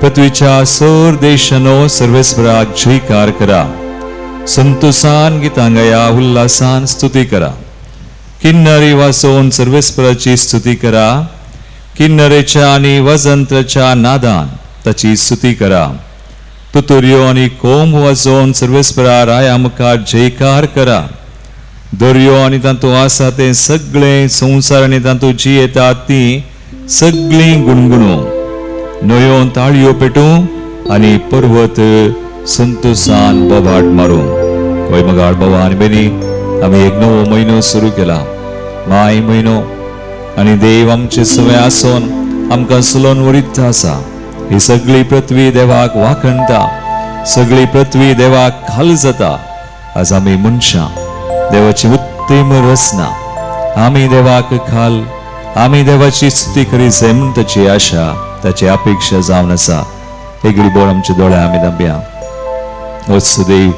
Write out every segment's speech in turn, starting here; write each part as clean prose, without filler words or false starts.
पृथ्वीच्या सोर देशानो सर्वेस्पराक जयकार करा. संतोषान गितां गाया, उल्हासान स्तुती करा. किन्नरी वाजोवन सर्वेस्पराची स्तुती करा. किन्नरेच्या आणि वजंत्राच्या नादान ताची स्तुती करा. तुतुर्यो आणि कोंब वाजोवन सर्वेस्परा राया मुखार जयकार करा. दर्यो आणि तातूंत आसा ते सगळे, संवसार आणि तातूंत जी येतात ती सगळीं गुणगुणू. न्हंयो ताळयो पेटूं आनी पर्वत संतोषान बोबाट मारूं. होय मगाळ बाबा आनी बेनी, आमी एक नवो म्हयनो सुरू केला, माय म्हयनो. आनी देव आमचे सवय आसोन आमकां सुलोवन वरीत आसा. ही सगळी पृथ्वी देवाक वाखणटा, सगळी पृथ्वी देवाक खाल जाता. आज आमी मनशां देवाची उत्तम रचना, आमी देवाक खाल, आमी देवाची स्तुती करी जाय म्हूण ताची आशा, ताची अपेक्षा जावन आसा. एक बोळ आमच्या दोळ्या आमी दांबया. वत्स देव,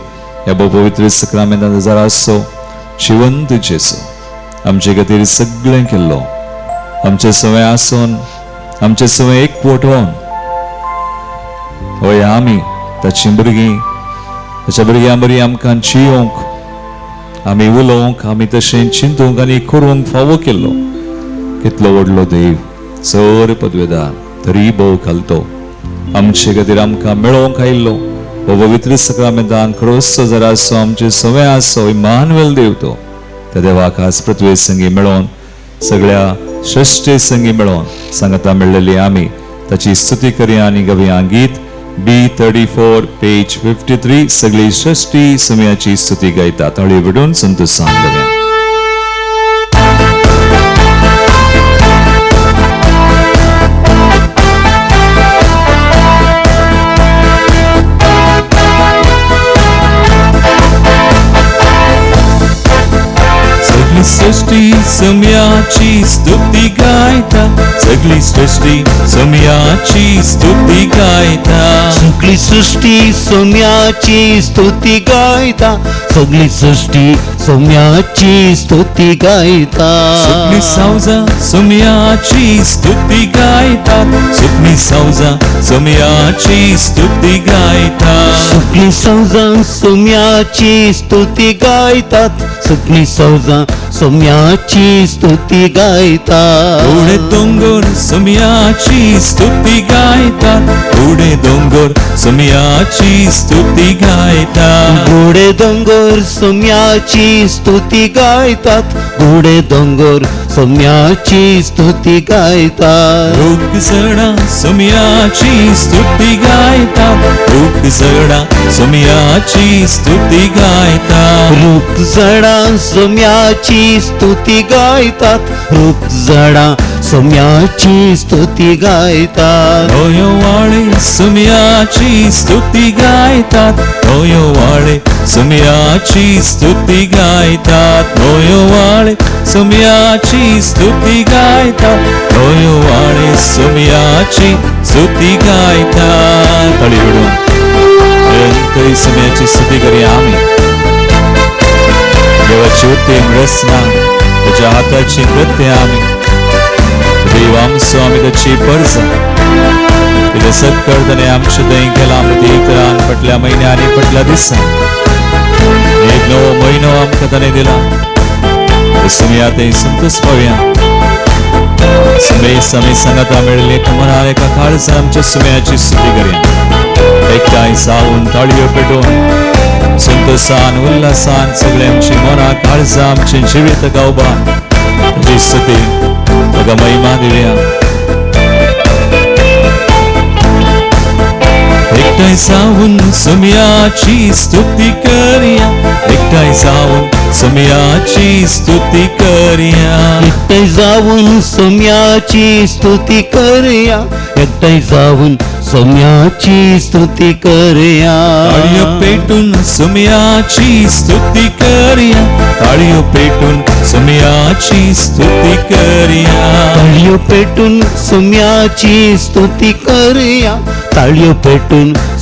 ह्या पवित्र सक्रामेंतांत जरा आसो जिवंत जेसू आमचे खातीर सगळें केल्लो. आमचे सवय आसोन, आमचे सवय एकवट होवन, होय आमी ताची भुरगीं, ताच्या भुरग्यां बरी आमकां जियोंक, आमी उलोवंक, आमी तशें चिंतूंक आनी करूंक फावो केल्लो. कितलो व्हडलो देव, सर पदवेदार, तरी भोव घालतो आमचे खातीर आमकां मेळोवंक आयिल्लो. हो पवित्र सक्रामेंतान खरोच जर आसो आमचे सवय आसो इमानुएल देव तो, त्या देवाक आज पृथ्वे संगी मेळोवन, सगळ्या श्रेष्ठे संगी मेळोवन सांगता मेळलेली आमी ताची स्तुती करया आनी गवया. गीत B34 पेज 53. सगळी श्रेष्ठी सुमयाची स्तुती गायता. ताळयो विडून संतोषान गवया. सृष्टी समयाची स्तुती गायता, सगळी सृष्टी समयाची स्तुती गायता. सगळी सृष्टी सोम्याची स्तुती गायता, सगळी सृष्टी सोम्याची स्तुती गायता. सगळी सावजा समयाची स्तुती गायतात, सगळी सावजा समयाची स्तुती गायतात. सगळी सौजा सोम्याची स्तुती गायतात, सगळी सौजा सोम्याची स्तुती गायतात. थोडे दोंगर समयाची स्तुती गायतात, थोडे दोंगर समयाची स्तुती गायतात. घोडे दोंगर सोम्याची स्तुती गायतात, घोडे दोंगर सोम्याची स्तुती गायतात. लोक जडा समयाची स्तुती गायतात, लोक जडा समयाची स्तुती गायतात. रूप जडा सोम्याची स्तुती गायतात, रूप जडा सोम्याची स्तुती गायतात. वाळे समयाची स्तुती गायतात, वाळे समयाची स्तुती गायतात. वाळे समयाची स्तुती गायतात, वाळे समयाची स्तुती गायतात. तळी विडून निरंतर समयाची स्तुती करूया आमी. देवाची उत्तम रचना, त्याच्या हाताची कृत्य आमी, देव आमचो आमी त्याची परजा. कितें सत्कर्तने आमचें थंय केलां प्रत्येक फाटल्या म्हयन्यांनी फाटल्या दिसांनी. एक नवो म्हयनो आमकां ताणें दिला. सुमया थंय संतोश पावया. सुमेस आमी सांगता मेळिल्ले एका मनान एका काळजान आमच्या सुमयाची स्तुती करया. एकठांय जावन ताळयो पेटोवन संतोषान उल्हासान सगळे आमची मनां काळजां आमचें जिवीत गावबान ताची स्तुती ताका महिमा दिवया. एकठांय जावन सुमयाची स्तुती करया, एकठांय जावन सुमयाची स्तुती करया. एकठांय जावन सोम्याची स्तुती करया, एकठांय जावन सोम्याची स्तुती करया. ताळयो पेटून सुमयाची स्तुती करया, ताळयो पेटून सुमयाची स्तुती करया. ताळयो पेटून सोम्याची स्तुती करया, ताळयो पेटून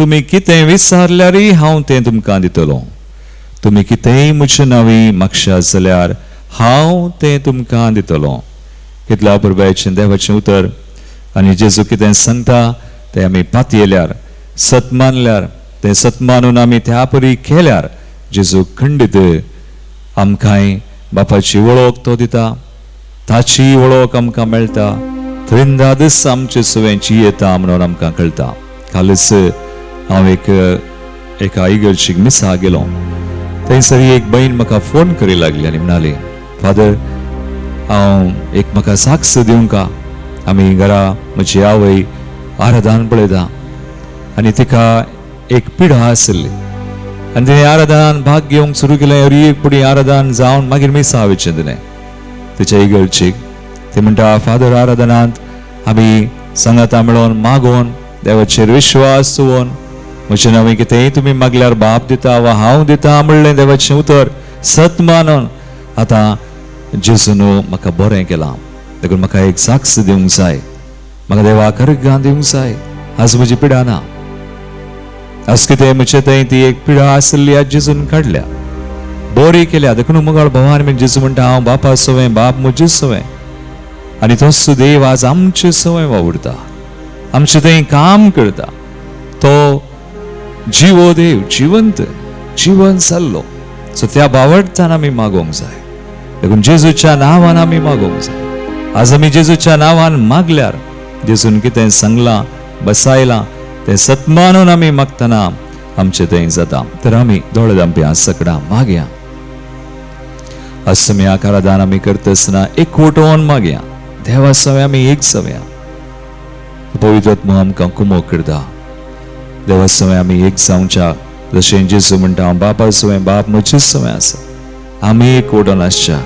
तुम्ही कितें विचारल्यारय हांव तें तुमकां दितलो. तुम्ही कितेंय म्हजे नांवी मागशात जाल्यार हांव तें तुमकां दितलो. कितल्या पुरबायेचें देवाचें उतर. आनी जेजू कितें सांगता तें आमी पातयेल्यार, सत मानल्यार, तें सत मानून आमी त्या परी केल्यार जेजू खंडीत आमकांय बापाची वळख तो दिता. ताची वळख आमकां मेळटा. त्रिंदा दीस आमचे सुवेंची येता म्हणून आमकां कळटा. कालच हांव एका इगर्जेक मिसा गेलो. थंयसर एक बहीण म्हाका फोन करी लागली आनी म्हणाली, फादर हांव एक म्हाका साक्ष दिवंक. आमी घरा म्हजी आवय आराधन पळयता आनी तिका एक पिडा आसली आनी तिणें आराधन भाग घेवंक सुरू केलें. एक पुडी आराधन जावन मागीर मिसा वयचें दिलें तिच्या इगर्जेक. ती म्हणटा, फादर आराधनांत आमी सांगाता मेळोन मागोवन देवाचेर विश्वास दवरून म्हजे नांवी कितेंय तुमी मागल्यार बाप दिता वा हांव दिता म्हणलें देवाचें उतर सत मानून. आतां जेजून म्हाका बरें केलां देखून म्हाका एक साक्ष दिवंक जाय. म्हाका देवाक अर्घां दिवंक जाय. आज म्हजी पिडा ना. आज कितें म्हजे थंय ती एक पिडा आसली आज जेजून काडल्या, बरी केल्या. देखून मुगाळ भवान बीन जेजू म्हणटा हांव बापा सवय, बाप म्हजे सवय. आनी तोच देव आज आमचे सवय वावुरता, आमचे थंय काम करता. तो जिवो देव, जिवंत जीवन जाल्लो. सो त्या बावडतान आमी मागोवंक जाय. देखून जेजूच्या नांवान आमी मागोवंक जाय. आज आमी जेजूच्या नांवान मागल्यार जेजून कितें सांगलां बसायलां तें सत मानून आमी मागतना आमचें थंय जाता. तर आमी दोळे धांप्या सकडा मागया. असम्याक आराधन आमी करता आसतना एकवटोन मागया. देवा सवय आमी एक जावया. पवित्र आत्मो आमकां कुमोग करता. देवा सवय आमी एक जावच्या. जशें जेजू म्हणटा हांव बापा सवय, बाप म्हजी सवय आसा. आमी एकवटोन आसच्या.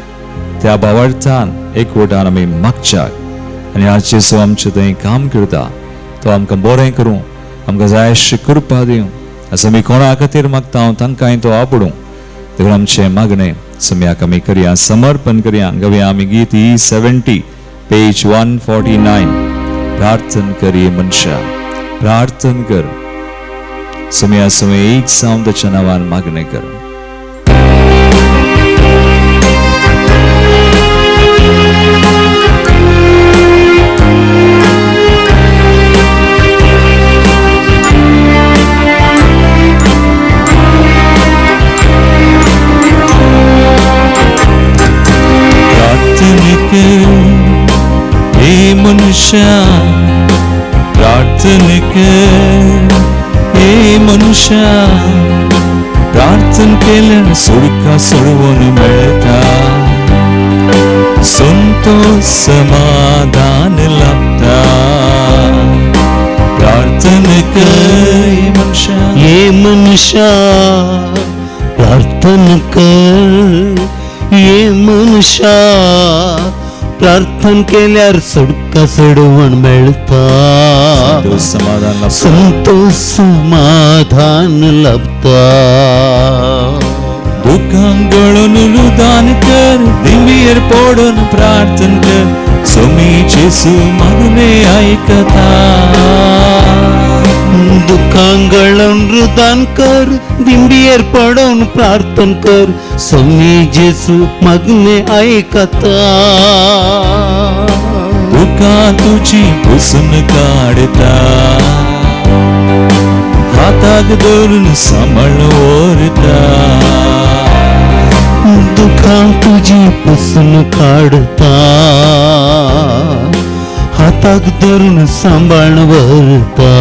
त्या बावडतान एकवटान आमी मागच्या. आनी आज जेजू आमचें थंय काम करता. तो आमकां बरें करूं, आमकां जाय अशी कृपा दिवं. आज आमी कोणा खातीर मागता तांकांय तो आपडूं. देखून आमचें मागणें सम्याक आमी करया, समर्पण करया. गवया आमी गीत E70 पेज 149. प्रार्थन कर ये मनशा, प्रार्थन कर. सम्या समय एक जावन ताच्या नांवान मागणें कर. मनुष्या प्रार्थन कर. हे मनुष्या प्रार्थन केल्यार सुडका सोडवून मेळटा. संतोष समाधान लाभता. प्रार्थन कर ये मनुष्या प्रार्थन कर. ये मनुष्या प्रार्थन केल्यार सुडका सोडवण मेळटा. संतोष समाधान लाभता. दुखांक गळून रुदान कर. दिंबीर पडून प्रार्थन कर. सोमी जेजू मागणें आयकता. दुखांक गळून रुदान कर. दिंबीर पडून प्रार्थन कर. सोमी जेजू मागणें आयकता. दुखां तुजी पुसून काडता. हाताक धरून सांबाळ व्हरता. दुखां तुजी पुसून काडता. हाताक धरून सांबाळ व्हरता.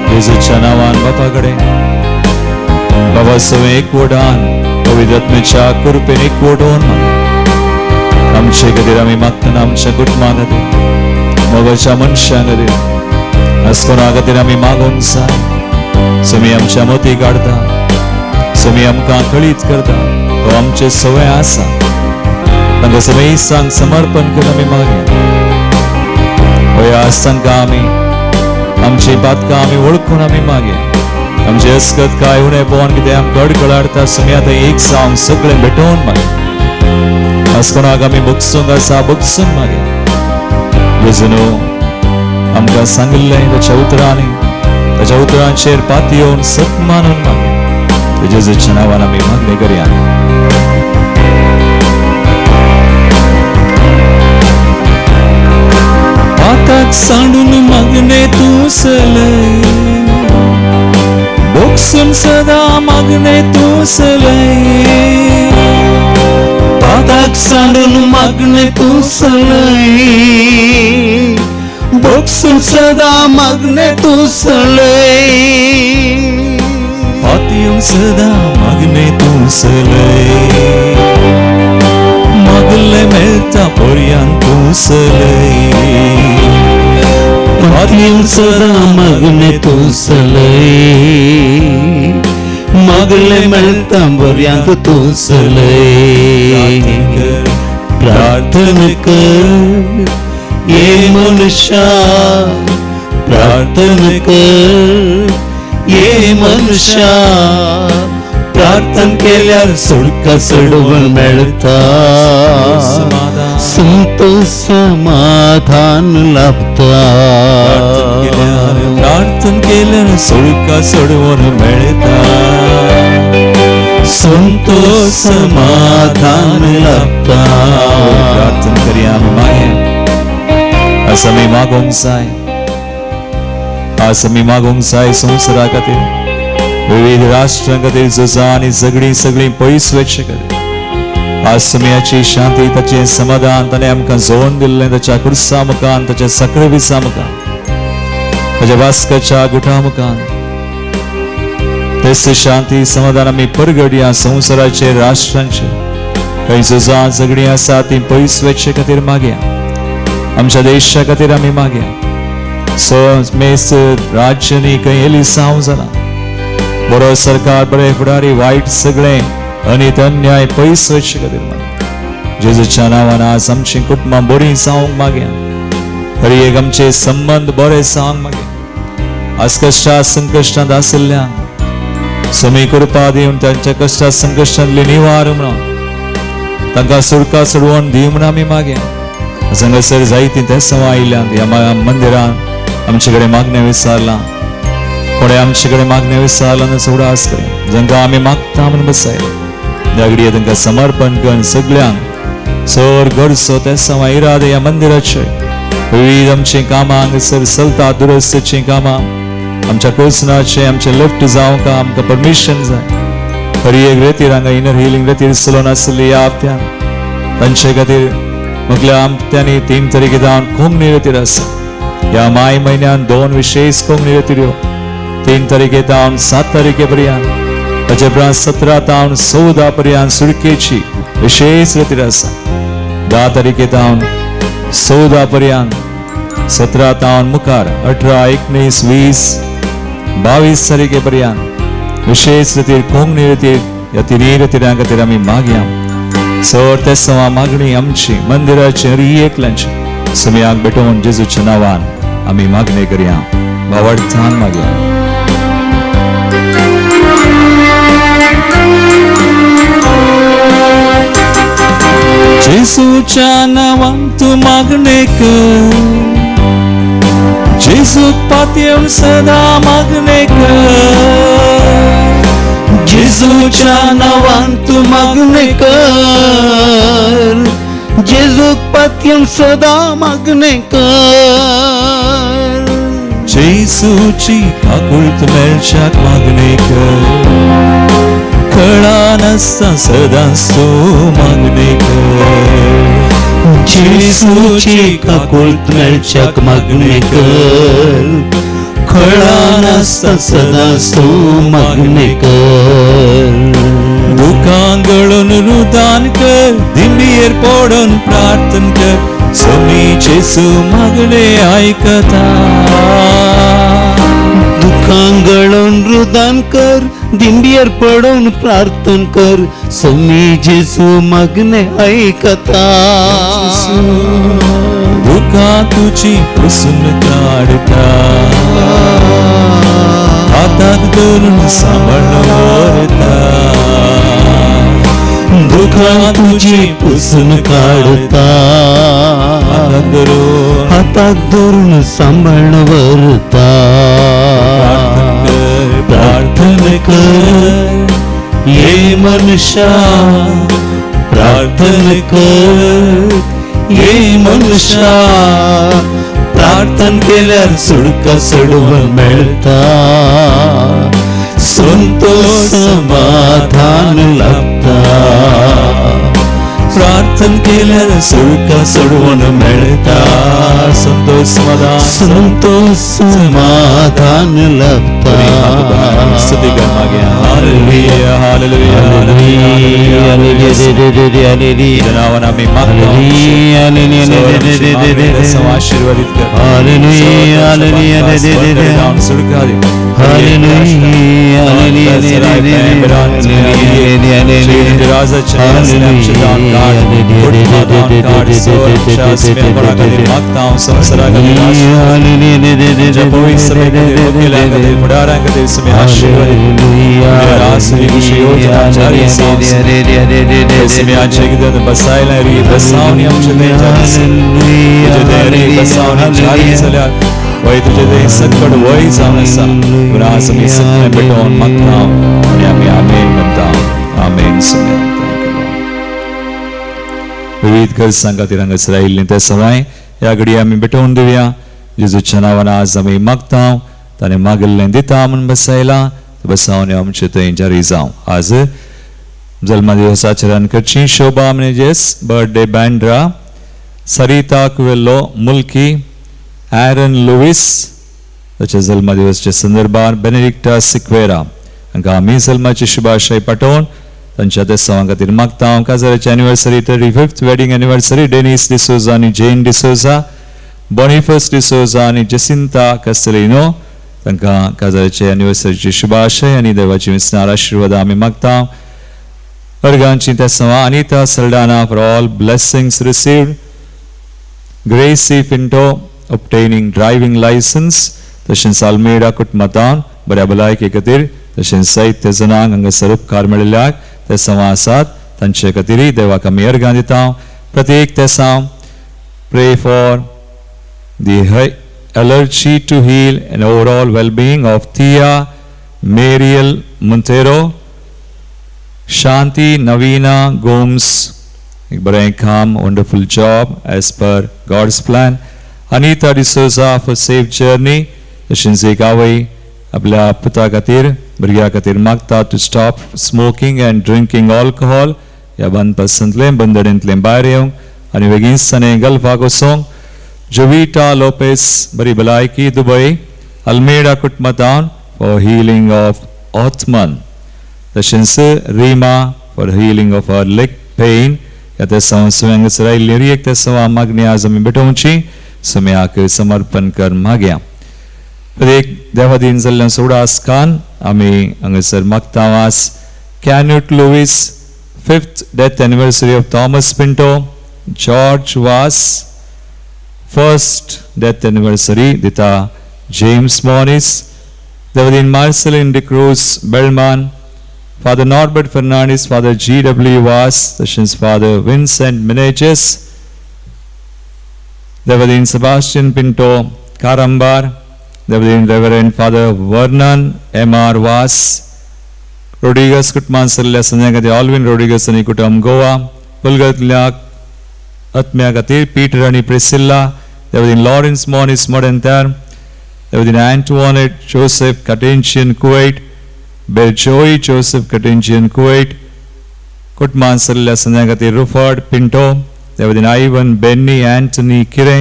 जेजूच्या नांवान बापा कडेन बाबा सवय एकवटान पवित्र आत्म्याच्या कृपेन एकवटोन आमचे खातीर आमी मागतना आमच्या कुटुंबा खातीर, मोगाच्या मनशां खातीर, आसकोना खातीर आमी मागोवंक जाय. समी आमच्या मती काडता. समी आमकां कळीत करता. तो आमचे सवय आसा. तांकां सवय सांग समर्पण करून आमी मागया. वयास तांकां आमी आमची बातकां आमी वळखून आमी मागया. आमचे अस्कत काय उणें पळोवन कितें आमकां अडखळाडटा समी आतां एक जावन सगळें भेटोवन मागया. आसकोनाक आमी भोगसूंक आसा भोगसून मागया. जेजून आमकां तुका सांगिल्लें त्याच्या उतरांचेर पाती येवन सत मानून मागया. जेजूच्या नांवान आमी मागणी करया. पाताक सांडून मागणे तूं सलय, बोगसून सदा मागणे तूं सलय. पाताक सांडून मागणे तूं सलय, बोगसून सदा मागणे तूं सलय. पातयेवन सदा मागणे तूं सलय, मागले मेळटा पर्यंत तूं सलय. पातयेवन सदा मागणे तूं सलय, मागले मेळटा पर्यंत तूं सलय. प्रार्थना कर ये मनुष्या, प्रार्थना कर ये मनुष्या. प्रार्थना केल्यार सुटका सोडवून मेळटा, संतोष समाधान लाभता. प्रार्थना केल्यार सुटका सोडवून मेळटा, संतोष समाधान लाभता. प्रार्थना करया मागया. आज आमी मागोंक जाय, आज आमी मागोंक जाय संवसारा खातीर, विविध राष्ट्रां खातीर झुजां आनी सगळीं पयस वेचे खातीर. आज तुमची शांती, ताचें समाधान ताणें आमकां जोडून दिल्लें ताच्या कुर्सा मुखान, ताच्या साखरविसा मुखान, ताच्या वास्काच्या गुठा मुखान. तेच शांती समाधान आमी परगडया संवसाराचेर, राष्ट्रांचेर. खंय झुजां झगडीं आसा ती पयस वेचे खातीर मागया. आमच्या देशा खातीर आमी मागया. मेस्त राज्य न्ही खंय येलिसांव जाला. बरो सरकार, बरे फुडारी, वायट सगळे अनित अन्याय पयस वचचे खातीर मागया. जेजूच्या नांवान आज आमची कुटुंबां बरीं जावंक मागया. खरी एक आमचे संबंध बरे जावंक मागया. आज कश्टा संकश्टांत आशिल्ल्यांक समी कृपा दिवन तांच्या कश्टा संकश्टांतली निवार म्हणून तांकां सुटका सोडवून दी म्हणून आमी मागया. हांगासर जायतीं तेंसांवां आयल्यात. ह्या मंदिरांत आमचे कडेन मागणें विचारलां, कोणें आमचे कडेन मागणें विचारलां न उडास करें. जांकां आमी मागता म्हणून बसयल्या त्या घडये तांकां समर्पण करून सगळ्यांक चड गरजो तेंसांवां इरादे ह्या मंदिराचे विविध आमचीं कामां हांगासर चलता, दुरुस्तेचीं कामां, आमच्या कोसनाचें आमचें लिफ्ट जावंक आमकां परमिशन जाय. खरी एक रेतीर हांगा इनर हिलिंग रेतीर चलोवन आसली ह्या हप्त्यान तांचे खातीर म्हटल्यार हप्त्यांनी 3 तारीख जावन कोंकणी रेतीर आसा. ह्या माय म्हयन्यान 2 विशेष कोंकणी रेतीऱ्यो 3 तारीख जावन 7 तारखे पर्यंत, ताचे उपरांत 17 जावन 14 पर्यंत सुडकेची विशेष रेतीर आसा. 10 तारखे जावन 14 पर्यंत, 17 जावन मुखार 18, 19, 20, 22 तारखे पर्यंत विशेष रेतीर कोंकणी रेतीर ह्या 3 रेतीरां खातीर आमी मागया. चड तेंसांवां मागणी आमची मंदिराची हरी एकल्यांची समियाक भेटोवन जेजूच्या नांवान आमी मागणी करया. भावार्थान मागया. जेजूच्या नांवान तूं मागणे कर, जेजूक पातयेवन सदा मागणे कर. जेजूच्या नांवान तूं मागणे कर, जेजूक पातयेवन सदा मागणे कर. जेजूची काकुळत मेळच्याक मागणे कर, कळा नासता सदांच तूं मागणे कर. जेजूची काकुळत मेळच्याक मागणे कर, कळा नासता सदांच तूं मागणे कर. दुखां गळून रुदान कर, दिंडीर पडून प्रार्थना कर, समी जेजू मागणे आयकता. दुखां गळून रुदान कर, दिंडीर पडून प्रार्थना कर, समी जेजू मागणे आयकता. दुखां तुजी पुसून काडटा, हाताक धरून सांबाळून व्हरता. दुखां तुजी पुसून काडता, हातात धरून सांभाळणं प्रार्थना कर ये मनुष्या, प्रार्थना कर ये मनुष्या. प्रार्थना केल्यावर सुडका सोडवून मिळता, संतोष समाधान लाभता. प्रार्थना केल्यावर सुडका सोडवून मिळता, संतोष समाधान लाभता. स्तुति कर मागे हालेलुया हालेलुया हालेलुया. नावानं आम्ही मागतो, आशीर्वादित कर. हालेलुया हालेलुया सुडका दे. वय तुझे ते सकट वय जाऊन असा पुन्हा मी सत्य भेटून मागता आणि आम्ही आमेन म्हणता. आमेन. विविध घर सांगाती रंग राहिली त्या सवाय या घडी आम्ही भेटवून देऊया. जेजूच्या नावानं आज आम्ही मागता, त्याने मागल्ले दिता म्हणून बसायला बसावणे आमचे ते जारी जाऊ. आज जन्मदिवसाचरण करची शोभा Menezes birthday Bandra Sarita Cuvelo मुलकी Aaron Lewis त्याच्या जन्मदिवसाच्या संदर्भात बेनेडिक्टा सिक्वेरा हांकां आमी जल्माची शुभाशय पाठवून तांच्या त्या सवां खातीर मागता. काजाराची anniversary 35th wedding anniversary Dennis D'Souza आनी जेन डिसोजा, बॉनिफस डिसोजा आनी जसिंता कास्टेलिनो तांकां काजाराच्या एनिवर्सरीची शुभाशय आनी देवाची विस्तार आशिर्वाद आमी मागता. अर्गांची त्या सवां Anita Saldanha for all blessings received, Gracy Pinto obtaining driving license, तशेंच आल्मेडा कुटुंबांत बऱ्या भलायके खातीर तशेंच साहित्य जनांक हांगासर उपकार मेळिल्ल्याक ते सवां आसात तांचे खातीर देवाक आमी अर्गां दिता. प्रत्येक तेसां प्रे for the allergy to heal and overall well-being of Thea Mariel Montero, Shanti Navina Gomes, एक बरें काम, wonderful job as per God's plan. Anita D'Souza for safe journey. तशेंच एक आवय आपल्या पुता खातीर भुरग्या खातीर मागता to stop smoking and drinking alcohol ह्या बंदपासूनतलें बंदडेंतलें भायर येवंक आनी बेगीनसाने गल्फाक वचोंक. जोविटा लोपेस बरी भलायकी दुबय, अल्मेडा कुटुंबांत फॉर हिलिंग ऑफ ऑथमन. तशेंच Rima for healing of her leg pain. ह्या त्या संवसारांत रायिल्ली एक त्या सवा मागणी आज आमी भेटोवची समयाक समर्पण कर मागया. प्रत्येक देवादीन जाल्ल्या सोडास्कान आमी हांगासर मागता. आज Canute Lewis 5th death anniversary of Thomas Pinto, George Vas 1st death anniversary दिता जेम्स मॉरिस. देवादीन Marceline D'Cruz Belman, father Norbert Fernandes, father G.W. Vas तशेंच फादर विन्सेंट मिनेजेस. देवादीन सेबास्टियन पिंटो कारांबार, देवादीन reverend father Vernon M.R. Vas. Rodrigues कुटुंबांत सरल्या संजय खातीर ऑल्विन रोड्रिगस आनी कुटुंब गोवा. पुलगतल्या आत्म्या खातीर पीटर आनी प्रिसिल्ला. देवादीन लॉरेन्स मॉनिस मोडेंतार. देवादीन एंटोनेट जोसेफ कटेंशियन कुवेट, बेलजोई जोसेफ कटेंशियन कुवेट. कुटुंबांत सरल्या संजय खातीर रुफर्ड पिंटो. देवादीन आयवन बेन्नी एंटनी किरे.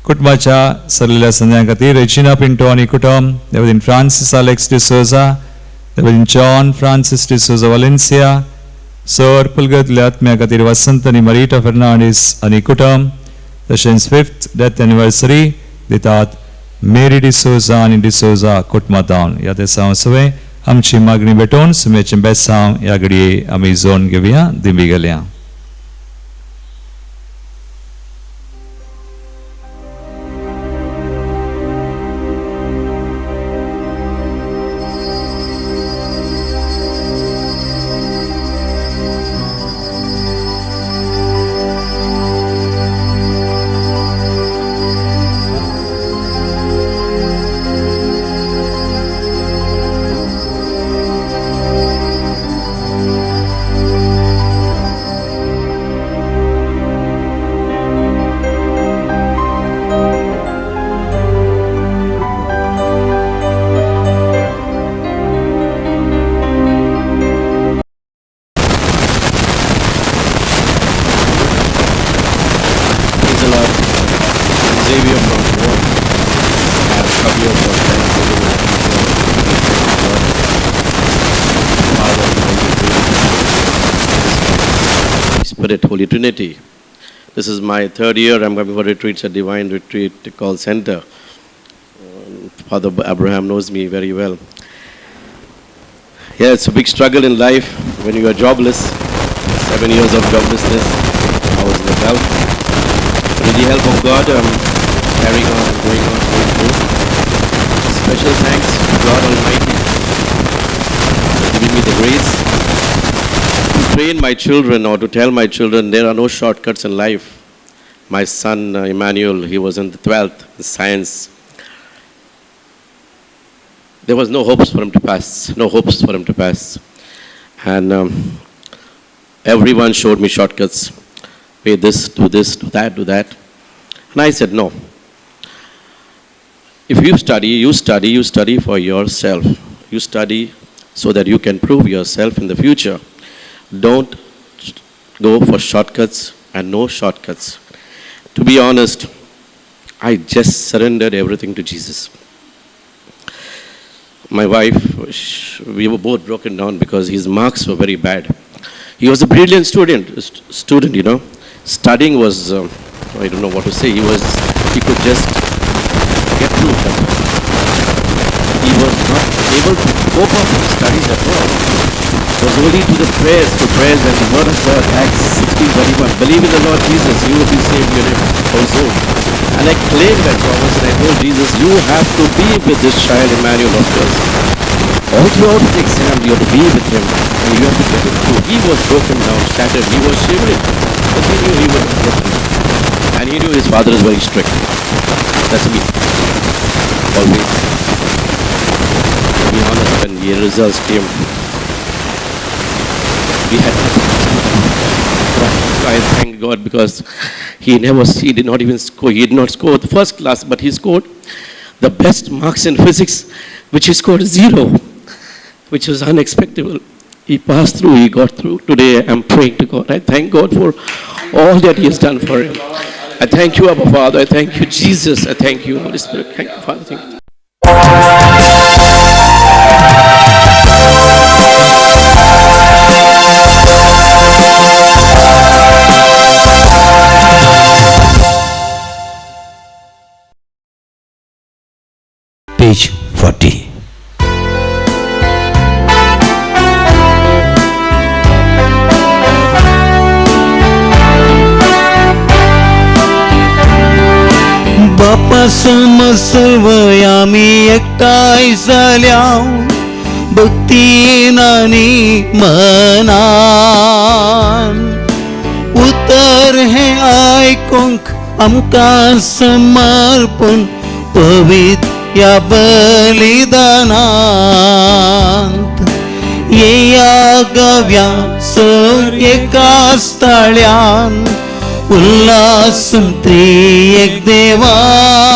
कुटुंबाच्या सरलेल्या संजय खातीर रेजिना पिंटो आनी कुटुंब. देवादीन फ्रांसिस अलेक्स डिसोजा, देवादीन जॉन फ्रांसिस डिसोजा वालेन्सिया. सर पुलगतल्या आत्म्या खातीर वसंत आनी मरिटा फर्नांडीस आनी कुटुंब. तशेंच 5th डेथ एनिवर्सरी दितात मेरी डिसोजा आनी डिसोजा कुटुंबांत. ह्या दिसा सवे आमची मागणी भेटोवन सुमेचें बेसांव ह्या घडये आमी जोन घेवया दिमी गेल्या. come here for Thanksgiving and Father, Spirit, Holy Trinity. This is my third year. I'm coming for retreats at Divine Retreat Call Center. Father Abraham knows me very well. Yeah, it's a big struggle in life when you are jobless. 7 years of joblessness. I was in the Gulf. With the help of God, I'm carrying on and going through. Special thanks to God Almighty for giving me the grace to train my children or to tell my children there are no shortcuts in life. My son Emmanuel, he was in the 12th in science. There was no hopes for him to pass, And everyone showed me shortcuts. Pay this, do that. And I said, no. If you study for yourself. You study so that you can prove yourself in the future. Don't go for shortcuts and no shortcuts. To be honest, I just surrendered everything to Jesus. My wife, we were both broken down because his marks were very bad. He was a brilliant student, you know. Studying was, I don't know what to say. He could just get through, but he was not able to cope up with studies at all. It was only to prayers and the word of God, Acts 16:21. Believe in the Lord Jesus, you will be saved in your household. And I claimed that promise and I told Jesus, you have to be with this child Emmanuel of yours. All throughout the exam, you have to be with him and you have to get it through. He was broken down, shattered, he was shivering, but he knew he was broken. And he knew his father is very strict. That's me. Always. To be honest, when the results came, we had nothing. I thank God because he did not even score. He did not score the first class, but he scored the best marks in physics, which he scored 0, which was unexpected. He passed through, he got through. Today I'm praying to God. I thank God for all that he has done for him. I thank you, Abba Father. I thank you, Jesus. I thank you, Holy Spirit. Thank you, Father. Thank you. Page 40. बापा सर्व आम्ही एकटाय झाल्या भक्तीनानी मनान उतर हे ऐकूंक आमकां समर्पण पवित्र या बलिदानांत येया गव्या सर एकाच ताळ्यान उल्हासन त्रिएक देवाक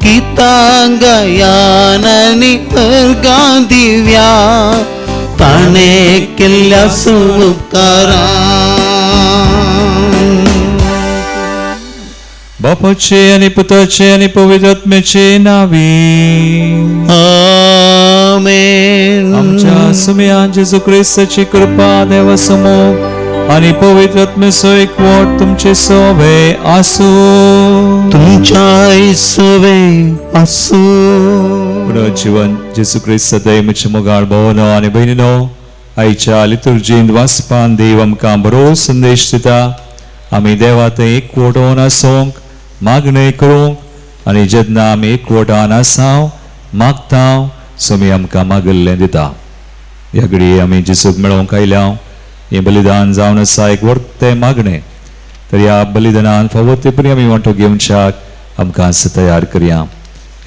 गितां गायान आनी अर्गां दिव्या ताणे केल्ल्या उपकारांक बापाचे आणि पुत्राचे आणि पवित्र आत्म्याचे नावे आमेन. आमच्या सुमयान जेजू ख्रिस्ताची कृपा देवासमोर आणि पवित्र आत्म्याचो एकवट तुमचे सोबे आसू तुमच्या सोबे आसू. जीवन जेजू ख्रिस्त दैमचे मोगाळ भावनो आणि बहिणीनो आयच्या लितुर्जींत वाचपान देव आमकां बरो संदेश दिता. आमी देवा थंय एकवटून आसूंक मागणी करूंक आनी जेन्ना आमी एकवटान आसाव मागताव सोमी आमकां मागिल्लें दिता. ह्या घडये आमी जेजूक मेळोवंक आयल्या हें बलिदान जावन आसा एक वर्ते मागणें. तर ह्या बलिदानान फावो ते परी आमी वांटो घेवनशाक आमकां तयार करया.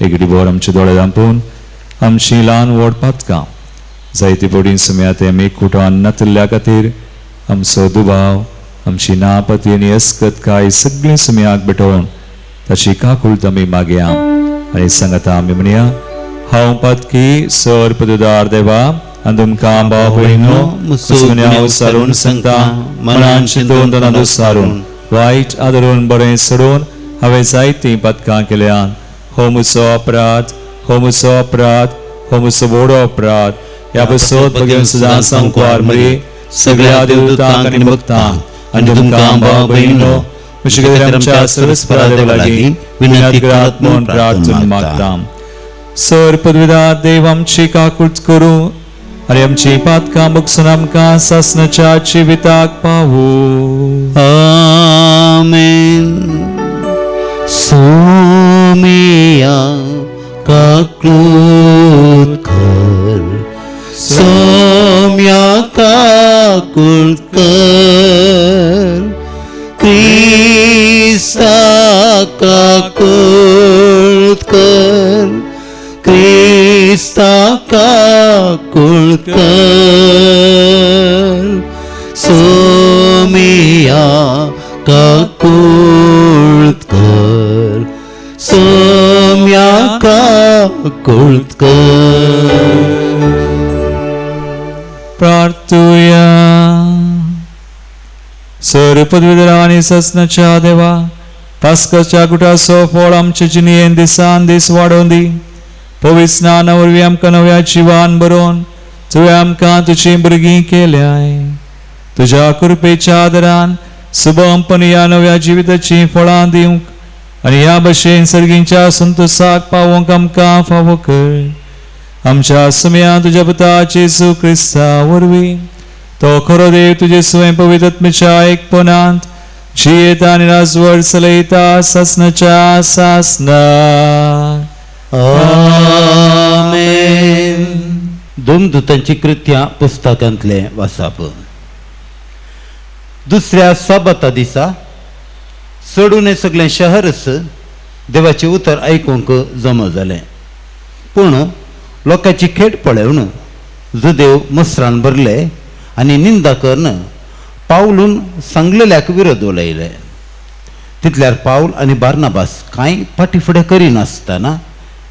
एक घडी भर आमचे दोळे धांपून आमचीं ल्हान व्हड पातकां जायते पडीं सोमी आतां आमी एकवटान नातिल्ल्या खातीर आमचो दुबाव आमची नापती आनी अस्कत काय सगळीं सुमयाक भेटोवन ताची काकुळट आमी मागया आनी सांगता आमी म्हणया हांव पातकी सर पददार देवा आनी तुमकां भाव भयणो मुसुन्या सारून सांगता मनान चिंतून तनात सारून वायट आदरून बरें सोडून हांवें जायतीं पातकां केल्यान हो मुसो अपराध, हो मुसो अपराध, हो मुसो व्हडो अपराध. ह्या बसोत बगेन सदां सांगवार मरे सगळ्या देवदूतांक आनी भक्तांक आनी तुमकां भाव भयणीनो म्हज्या आमच्या सर्वस्परा देवा लागीं विनंती करात म्हूण प्रार्थना मागता. सर पदवीदार देव आमची काकूट करूं आनी आमची पातकां बगसून आमकां सासणाच्या जिविताक पावूं. आमेन. सोमिया काकूट कर, सोम्या काकूट कर, क्रिस्ता काकूट कर, क्रिस्ता काकूट कर, सोमिया काकूट कर, सोम्या काकूट कर. प्रार्थूया. सर पदवीधरा आनी ससनाच्या देवा पास्काच्या गुटाचो फळ आमच्या जिणेन दिसान दीस वाडोवन दी. पवित्र स्नाना वरवीं आमकां नव्या जिवान बरोवन तुवें आमकां तुजी भुरगीं केल्याय. तुज्या कृपेच्या आदारान सुबमपणी ह्या नव्या जिविताची फळां दिवंक आनी ह्या भशेन सर्गींच्या संतोषाक पावोवंक आमकां फावो कर. आमच्या सुम्या तुज्या पुता येशू क्रिस्ता वरवीं तो खरो देव तुजे स्वयं पवित्र आत्म्याच्या एकपणांत जियेता आनी राजवट चलयता सासणाच्या सासनाक. आमेन. दोमदूतांची कृत्यां पुस्तकांतले वाचप. दुसऱ्या साबता दिसा सोडून हे सगळें शहरच देवाचे उतर आयकूंक जमा जालें. पूण लोकांची खेट पळोवन जुदेव मसरान भरले आनी निंदा करून पावलून सांगलेल्याक विरोध उलयले. तितल्यार पावल आनी बार्नाबास कांय फाटीफुडें करिनासतना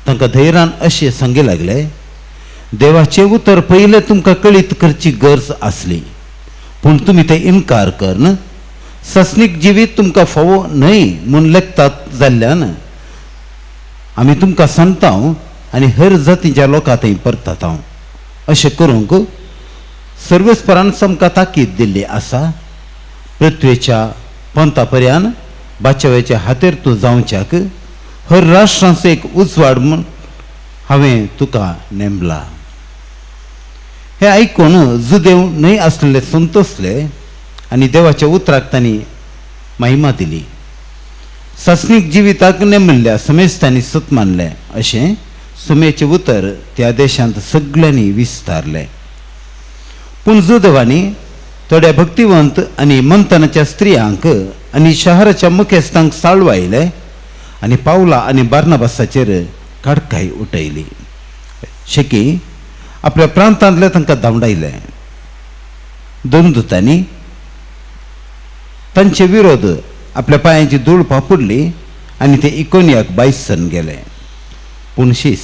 तांकां धैर्यान अशें सांगूंक लागले, देवाचें उतर पयलें तुमकां कळीत करची गरज आसली, पूण तुमी ते इन्कार करून ससनीक जिवीत तुमकां फावो न्हय म्हूण लेखतात जाल्ल्यान आमी तुमकां सांगता आनी हेर जातीच्या लोकां थंय परतात. अशें करूंक सर्वेस्परान समका ताकीद दिल्ली आसा. पृथ्वेच्या पंता पर्यान बाचवेच्या हातेर तूं जावच्याक हर राष्ट्रांचो एक उजवाड म्हूण हांवें तुका नेमला. हे आयकून जुदेव न्हय आसलेले संतोसले आनी देवाच्या उतराक तांणी महिमा दिली. सासनीक जिविताक नेमिल्ल्या समेस्तांनी सत मानलें अशें सुमेचें उतर त्या देशांत सगळ्यांनी विस्तारलें. पूण जुदेवांनी थोड्या भक्तिवंत आनी मंथनाच्या स्त्रियांक आनी शहराच्या मुखेस्तांक साळवायले आनी पावला आनी बार्नाबासाचेर काडकाय उठयली. शेकी आपल्या प्रांतांतले तांकां धांवडायले. दोन दुतांनी तांचे विरोध आपल्या पांयांची धूळ पापुडली आनी ते इकोनियाक बायसन गेले. पूण शीस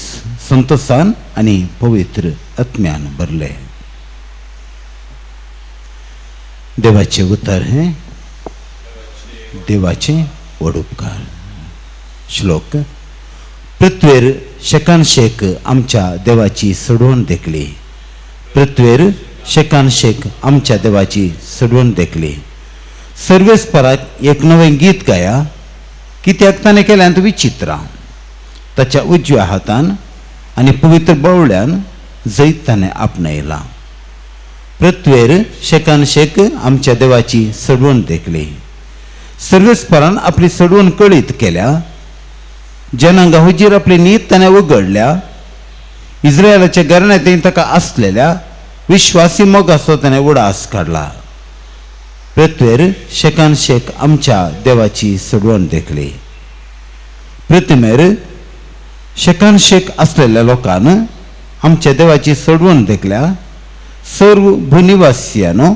संतोषान आनी पवित्र आत्म्यान भरले. देवाचे उतर हे देवाचे वडुपकार. श्लोक. पृथ्वेर शेकान शेक आमच्या देवाची सडवण देखली. पृथ्वेर शेकान शेक आमच्या देवाची सडवण देखली. सर्वेस्पराक एक नवें गीत गाया, कित्याक ताणें केल्यांत विचित्रां. ताच्या उजव्या हातान आनी पवित्र बवळ्यान जैत ताणें आपणयला. पृथ्वेर शेकान शेक आमच्या देवाची सडवण देखली. सर्वेस्परान आपली सडवण कळीत केल्या. जनांक हुजीर आपली नीत ताणें उगडल्या. इस्रायलाच्या घराण्यांत ताका आसलेल्या विश्वासी मोगाचो ताणें उडास काडला. पृथ्वेर शेकान शेक आमच्या देवाची सडवण देखली. पृथ्वीमेर शेकान शेक असलेल्या लोकांन आमच्या देवाची सडवण देखल्या. सर्व भूनिवासियानो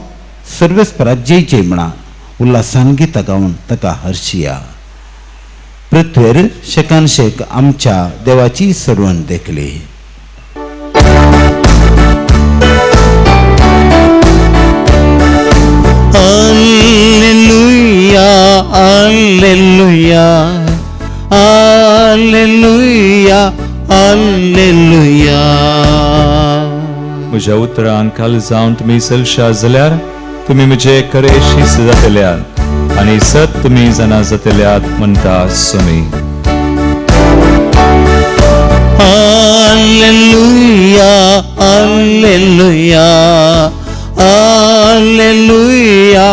सर्वेस्पराक जय जय म्हणा, उल्हासान गितां गावन ताका हर्शिया. पृथ्वेर शेकान शेक आमच्या देवाची सडवण देखली. Alleluia, alleluia, alleluia. Hallelujah hallelujah. म्हज्या उतरांक काल जावन तुमी सलशा जाल्यार तुमी म्हजे करेशीस जातल्यात आनी सत तुमी जाणा जातल्यात म्हणटा सुमी. Hallelujah hallelujah hallelujah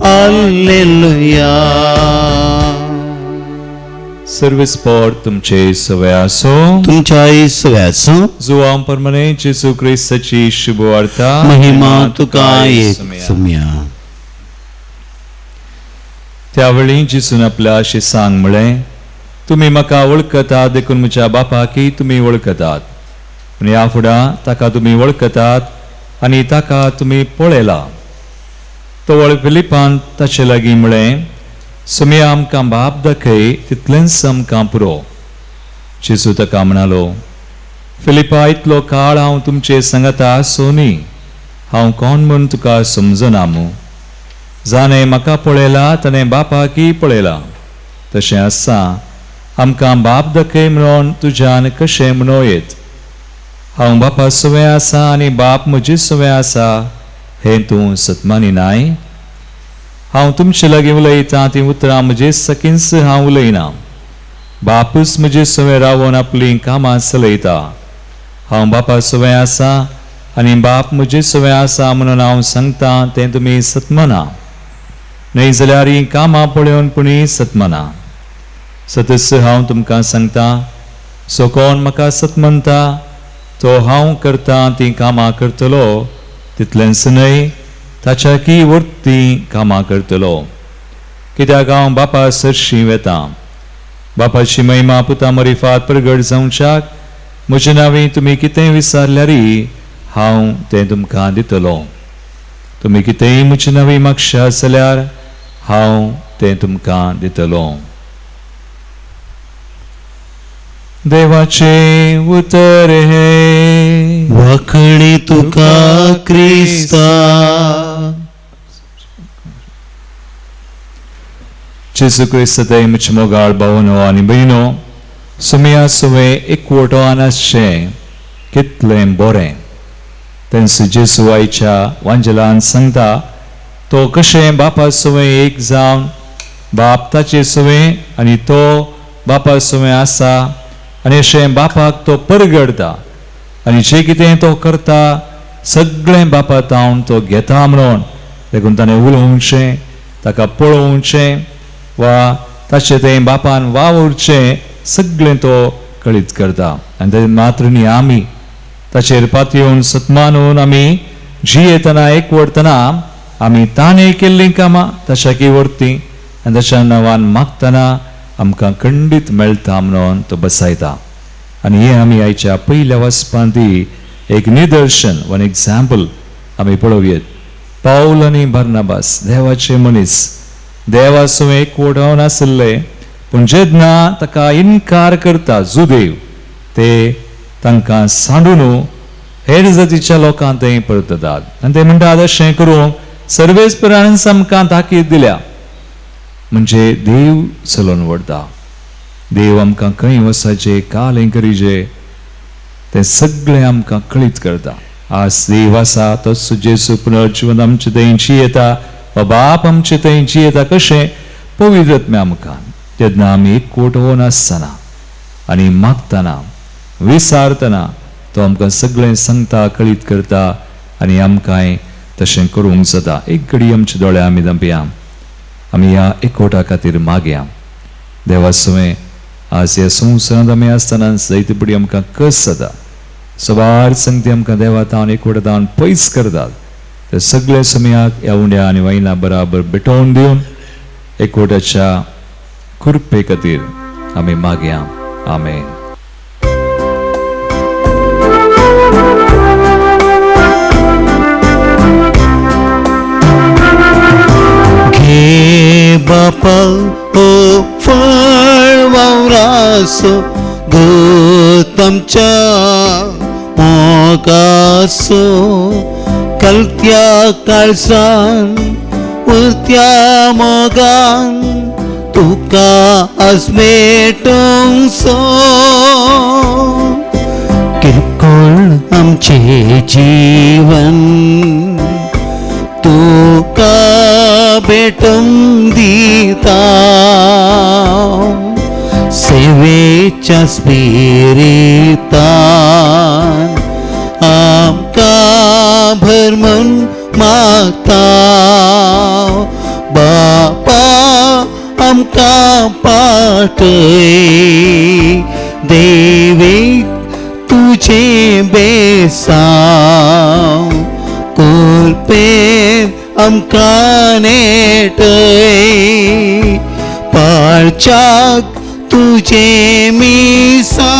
hallelujah. सर्विस्पोर तुमचे सवय आसो. तुमच्या सव्यासो जुआम परमने जेसू क्रिस्ताची शुभ वार्ता. महिमा तुका एक सुम्या. त्यावेळी जिसून आपल्या शिसांक म्हळें, तुमी म्हाका वळखतात देखून म्हज्या बापाकी तुमी वळखतात. आनी ह्या फुडां ताका तुमी वळखतात आनी ताका तुमी पळयला. तो वळ फिलिपान ताचे लागीं म्हळें, सुमी आमकां बाप दाखय तितलेंच आमकां पुरो. जेसू ताका म्हणालो, फिलिपा इतलो काळ हांव तुमचे सांगता आसूनी हांव कोण म्हूण तुका समजना मू. जाणें म्हाका पळयला ताणें बापाकी पळयला. तशें आसा आमकां बाप दाखय म्हणून तुज्यान कशें म्हणोयेत. हांव बापा सवय आसा आनी बाप म्हजी सवय आसा हें तूं सतमानिनाय. हांव तुमचे लागीं उलयतां ती उतरां म्हजे सकीन्स हांव उलयना. बापूच म्हजे सवय रावून आपलीं कामां चलयता. हांव बापा सवय आसा आनी बाप म्हजी सवय आसा म्हणून हांव सांगतां तें तुमी सतमना. न्हय जाल्यार ही कामां पळोवन पुणी सतमना. सतस हांव तुमकां सांगतां, सो कोण म्हाका सत म्हणटा तो हांव करतां ती कामां करतलो, तितलेंच न्हय ताच्या की वर्ती कामां करतलो. कित्याक हांव बापा सरशीं वेतां. बापाची महिमा पुता मरिफात प्रगट जावच्याक म्हजे नांवी तुमी कितेंय विचारल्यारी हांव तें तुमकां दितलो. तुमी कितेंय म्हजे नांवी मागशात जाल्यार हांव तें तुमकां दितलो. देवाचे उतर हे वखणी तुका क्रिस्ता. जेसू क्रिस्ताय म्हजे मोगाळ भावनो आनी भयणो, सुमया सुवे एकवटो आसचें कितलें बरें. तेंच जेसू आयच्या वांजलान सांगता तो कशें बापा सुवे एक जावन बाप ताचे सुवे आनी तो बापा सुवे आसा आनी अशें बापाक तो परगडता आनी जें कितें तो करता सगळें बापा तावन तो घेता म्हणून देखून ताणें उलोवचें, ताका पळोवचें वा ताचें तें बापान वावरचें सगळें तो कळीत करता. आनी तें मात्र न्ही आमी ताचेर पातयेवन सतमानून आमी जियेतना एकवटतना आमी ताणें केल्लीं कामां ताच्या की वर्ती आनी ताच्या नांवान मागतना आमकां खंडीत मेळटा म्हणून तो बसयता. आनी हें आमी आयच्या पयल्या वचपान ती एक निदर्शन वन एग्जाम्पल आमी पळोवया. पाऊल आनी बर्नाबास देवाचे मनीस देवा सुवें एकवटावन आसले, पूण जेन्ना ताका इन्कार करता जुदेव ते तांकां सांडून हेर जातीच्या लोकांक ते परततात आनी ते म्हणटात अशें करूंक सर्वेस्परान आमकां ताकीद दिल्या. म्हणजे देव चलोवन व्हरता. देव आमकां खंय वसाचें कालें करीचें तें सगळें आमकां कळीत करता. आज देव आसा तोच जेसू पुनर्जीवन आमचे थंय जियेता वा बाप आमचे थंय जियेता कशें पवित्रत्मे आमकां. जेन्ना आमी एकवटून आसतना आनी मागतना विचारतना तो आमकां सगळें सांगता कळीत करता आनी आमकांय तशें करूंक जाता. एक घडी आमचे दोळे आमी धांपया. आमी ह्या एकवटा खातीर मागया. देवा सुवें आज ह्या संवसारांत आमी आसतना जायते बडी आमकां कस जाता. सवार संगती आमकां देवा तावन एकवटा तावन पयस करतात. ते सगळे समयाक ह्या उंड्या आनी वायना बराबर भेटोवन दिवन एकवटाच्या कृपे खातीर आमी मागया. आमेन. बापा ओ फळ वावरासो गोतमच्या मोगासो कलत्या काळजान उरत्या मोगान तुका आज मेटोंक सो किरकोळ आमचे जीवन तुका भेटोंक दिता सेवेच्या स्पिरितान आमकां भरमून मागता बापा आमकां पाठय देवीक तुझे बेसांव कोलपेन आमकां नेटय पाळच्याक तुझे मिसांव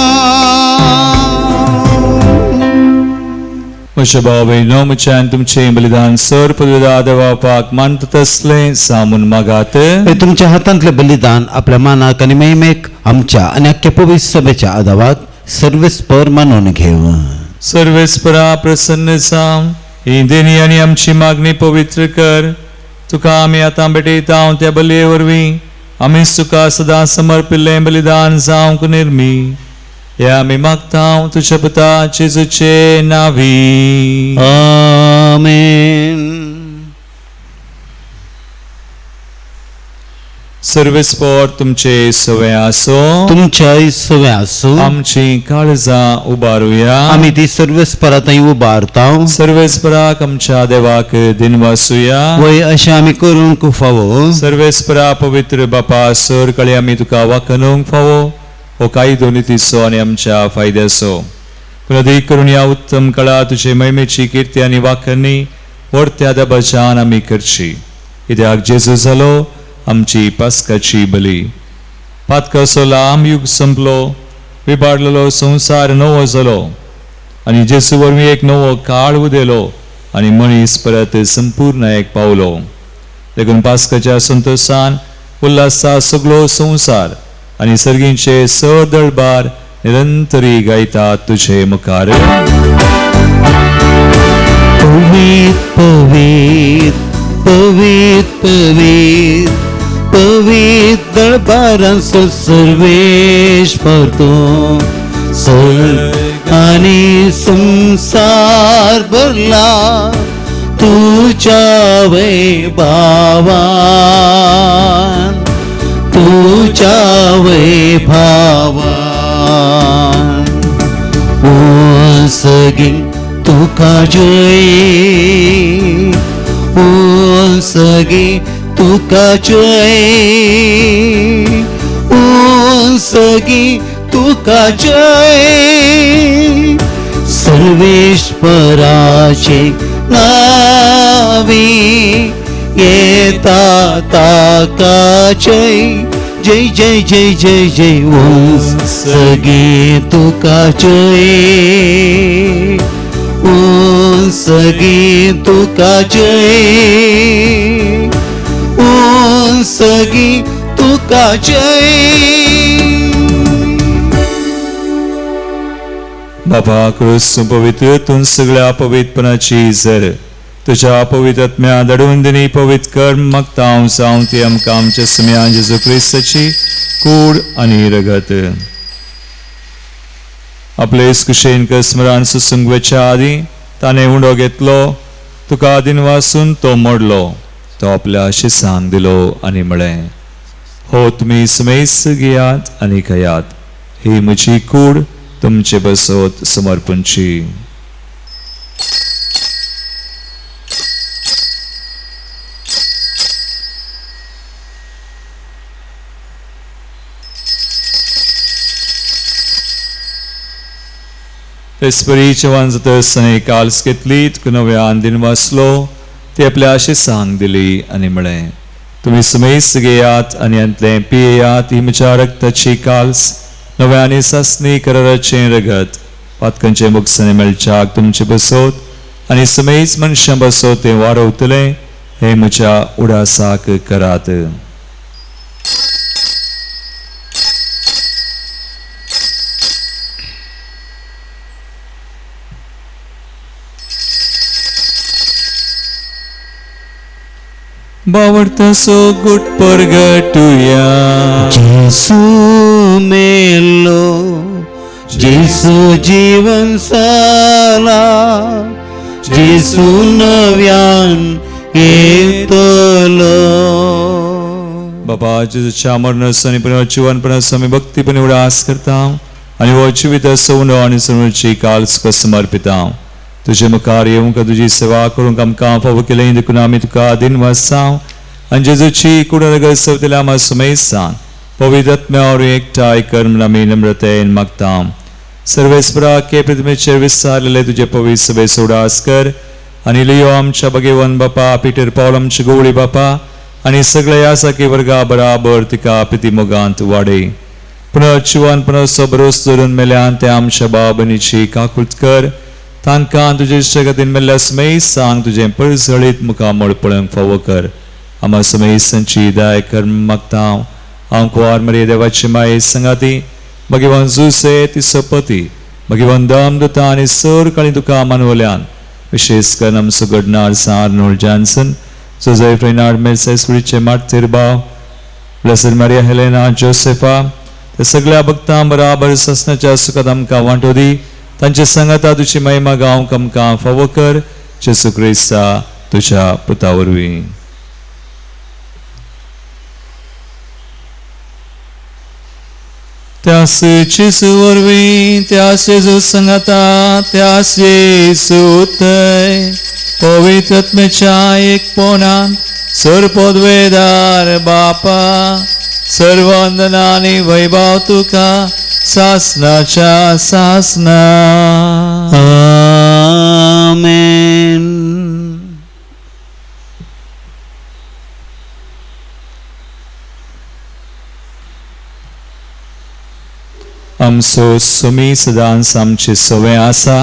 म्हज्या भाव भयणो म्हज्यान तुमचें बलिदान सर पदवेदा देवापाक मानता तसलें सामून मागात. हे तुमच्या हातांतले बलिदान आपल्या मानाक आनी महिमेक आमच्या आनी अख्ख्या पवित्र सभेच्या आदावाक सर्वेस्पर मानून घेव. सर्वेस्परा प्रसन्न जावन ही देणी आनी आमची मागणी पवित्र कर. तुका आमी आतां भेटयता त्या बलये वरवीं आमी तुका सदां समर्पिल्लें बलिदान जावंक निर्मी हे आमी मागता तुज्या पुता जेजूचे नांवी. आमेन. सर्वेस्पर तुमचे सवय आसो तुमच्या सवय आसूं आमची काळजां उबारुया. आमी ती सर्वेस्परा थंय उबारता. सर्वेस्पराक आमच्या देवाक दिनवासुया. वय अशें आमी करूंक फावो. सर्वेस्परा पवित्र बापा सर कळे आमी तुका वाकणूंक फावो हो काही दोनी तिसो आनी आमच्या फायद्याचो. पूण अदीक करून या उत्तम कळा तुजे महिमेची किर्ती आनी वाखणी व्हडत्या दबाज्यान आमी करची. कित्याक जेजू जालो आमची पास्काची बली. पातकाचो लांब युग संपलो विबाडलेलो संवसार नवो जालो आनी जेजू वरवीं एक नवो काळ उदेलो आनी मनीस परत संपूर्ण पावलो. देखून पास्काच्या संतोशान उल्हासा सगळो संवसार आनी सर्गींचे स दळबार निरंतरी गायतात तुझे मुखार. पवित्र पवित्र पवित्र पवित्र पवित्र दळबारांचो सर्वेश्वर तूं स्वर्ग आनी संसार भरला तुझ्या वैभवान तुझ्या वैभवान. ओ सगी तुका जय ओ सगी तुका जय ओ सगी तुका जय सर्वेश्वराचे नावी येता ताका जय जय जय जय जय जय ओ सगी तुका जय ओ सगी तुका जय ओ सगी तुका जय. बाबा क्रिस्तू पवित्र तूं सगळ्या पवित्रपणाची झर तुझ्या पवित्र आत्म्या दडून दिनी पवित्र कर मागता जावं ती आमकां आमच्या सम्यान जेजू क्रिस्ताची कूड आनी रगत. आपले कुशेन स्मरण सुसंगवेच्या आदी ताणें उंडो घेतलो तुका आदीन वासून तो मोडलो तो आपल्या शिसांक दिलो आनी म्हळें हो तुमी समेस घेयात आनी खयात ही म्हजी कूड तुमचे बसोत समर्पणची. Esperice वांजतसने काल्स घेतलीत नव्यान दिन वाचलो ते आपल्या शिसांक दिली आनी म्हळें तुमी समेस घेयात आनी अंतले पियेयात ही म्हज्या रक्ताची काल्स नव्यानी सासणी कराराचें रगत पातकांचे मुखसाने मेळच्याक तुमचे बसोत आनी समेस मनशां बसोत ते वारवतले हे म्हज्या उडासाक करात. बावडतासो गुट परगटुया जेसू मेलो जेसू जीवन साला जेसू नव्यान येतलो बाबा जेजूच्या मरणाचो आनी पुनर्जीवनपणाचो आमी भक्तीपणे उडास करता आनी हो जिवीत सवनो आनी सवनची काल तुका समर्पिता तुजे मुखार येवंक तुजी सेवा करूंक आमकां फावो केलें देखून आमी तुका दिनवासा आनी जेजूची कुडनगर सवतेल्या आमा सुमेसान पवित्र आत्म्यावर एकठांय कर म्हूण आमी नम्रतेन मागता सर्वेस्परा के पृथ्वीचेर विस्तारलेले तुजे पवित्र सभेचो उडास कर आनी लियो आमच्या भगेवन बापा पिटर पौल आमचे गवळी बापा आनी सगळे यासाकी वर्गा बराबर तिका पिती मोगांत वाडय पुनर्जीवनपणाचो बरोस धरून मेल्यान ते आमच्या बाबनीची काकुळट कर तांकां तुजे इश्टगतीन मेल्ल्या सुमेसान तुजें परसळीत मुखामळ पळोवंक फावो कर आमा सुमेसांची दाय कर मागता हांव कुंवार मरिये देवाची माये संगाती भगवान जुसे तिचो पती भगवान दामदत्ता आनी सर काळी तुका मानवल्यान विशेष करून आमचो गडनार सार्नोल जॉन्सन जोसेफ रेनार्ड मेर्सेसुरीचे मार्तीर भाव ब्लेसड मारिया हेलेना जोसेफा ते सगळ्या भक्तां बराबर ससनाच्या सुखात आमकां वांटो दी तांचे संगता तुजी महिमा गावंक आमकां फावो कर जेसू क्रिस्ता तुज्या पुता वरवीं त्यास जेसू वरवीं त्यास जेजू संगता त्यास जेसू तय पवित्र आत्म्याच्या एक पोनान सरपदवेदार बापा सर्व वंदना आनी वैभव तुका सासनाच्या सासना आमेन आमचो सुमी सदांच आमचे सवय आसा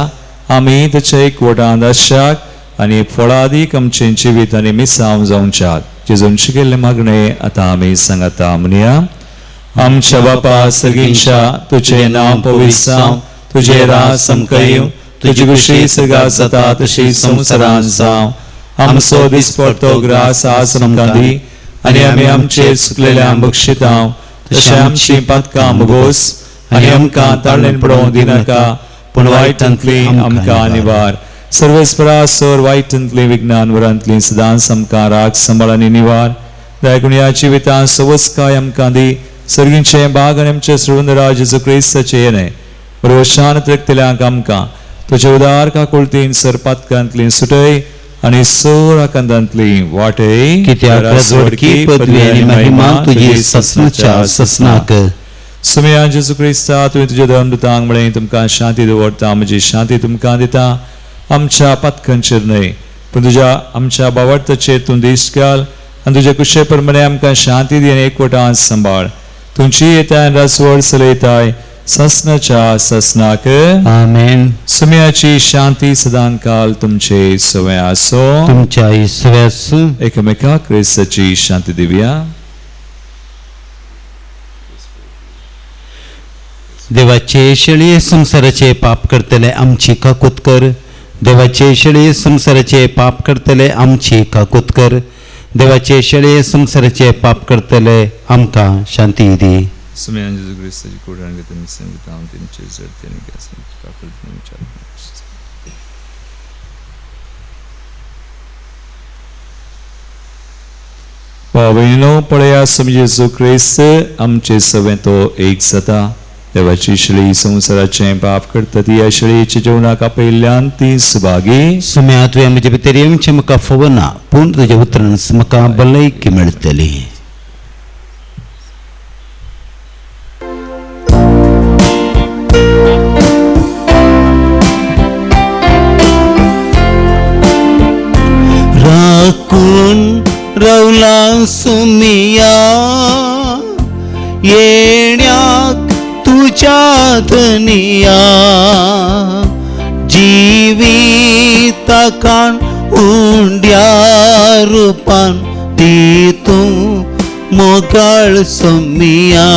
आमी ताच्या एकवटांत आशाक आनी फळादीक आमचें जिवीत आनी मिसांव जावच्याक जेजून शिकयल्लें मागणें आतां आमी सांगता म्हणया आमच्या बापा सगळींच्या तुझें नांव पवित्र जावं तुजें राज सामकें येवं तुजी कुशी सगात जाता तशी संवसारांत जावं आमचो दिसपडटो ग्रास आज आमकां दी आनी आमी आमचेर चुकलेल्यांक बक्षितांव तशें आमचीं पातकां भोगोस आनी आमकां ताळणेन पडोवंक दिनाका पूण वायटांतली आमकां निवार सर्वेस्परा सर वायटांतली विज्ञान वरांतली सदांच आमकां राग सांबाळ आनी निवार दयाकुण्या जिवितांत सवस्काय आमकां दी सर्गींचे बाग आनी आमचे श्रवणराज जेजू क्रिस्ताचे येणे बरोबर शांत रक्तल्यांक आमकां तुजे उदार काकुळतीन सर पातकांतली सुटय आनी सर आकांतांतली वाटय कित्याक राजवडकी पदवी आनी महिमा तुजी ससनाच्या ससनाक सुमया जेजू क्रिस्ता तुवें तुज्या धर्मदूतांक म्हळें तुमकां शांती दवरता म्हजी शांती तुमकां दिता आमच्या पातकांचेर न्हय पूण तुज्या आमच्या बावडताचेर तूं दिश्ट घाल आनी तुजे कुशे प्रमाणे आमकां शांती दी आनी एकवटांत सांबाळ तुमची येताय रासवड चलयताय ससनाच्या ससनाक आमेन सुमयाची शांती सदां काल तुमचे सवय आसो तुमच्या इसव्यास एकमेकाक क्रिस्ताची शांती दिवया देवाचे शेळये संसाराचे पाप करतले आमची काकूत कर देवाचे शेळये संसाराचे पाप करतले आमची काकूत कर देवाचे शेळये संसाराचे पाप करतले आमकां शांती दी सुमयान जेजू क्रिस्ताची कोडान घेता मी संगीत हांव तेंचे जरतेने गॅस काकळटने विचार भावयनो पळया समी जेजू क्रिस्त आमचे सवे तो एक जाता देवाची शेळी संसाराचे पाप करता ती या शेळयेच्या जेवणाक आपयल्ल्यान ती सुभागी सुम्या तुवें म्हजे भितर येवचें म्हाका फावो ना पूण तुज्या उतरान म्हाका भलायकी मेळटली राखून रावला सुमिया येण्याक तुझ्या धनिया जिविताकान उंड्या रूपान ती तूं मोगाळ सुमिया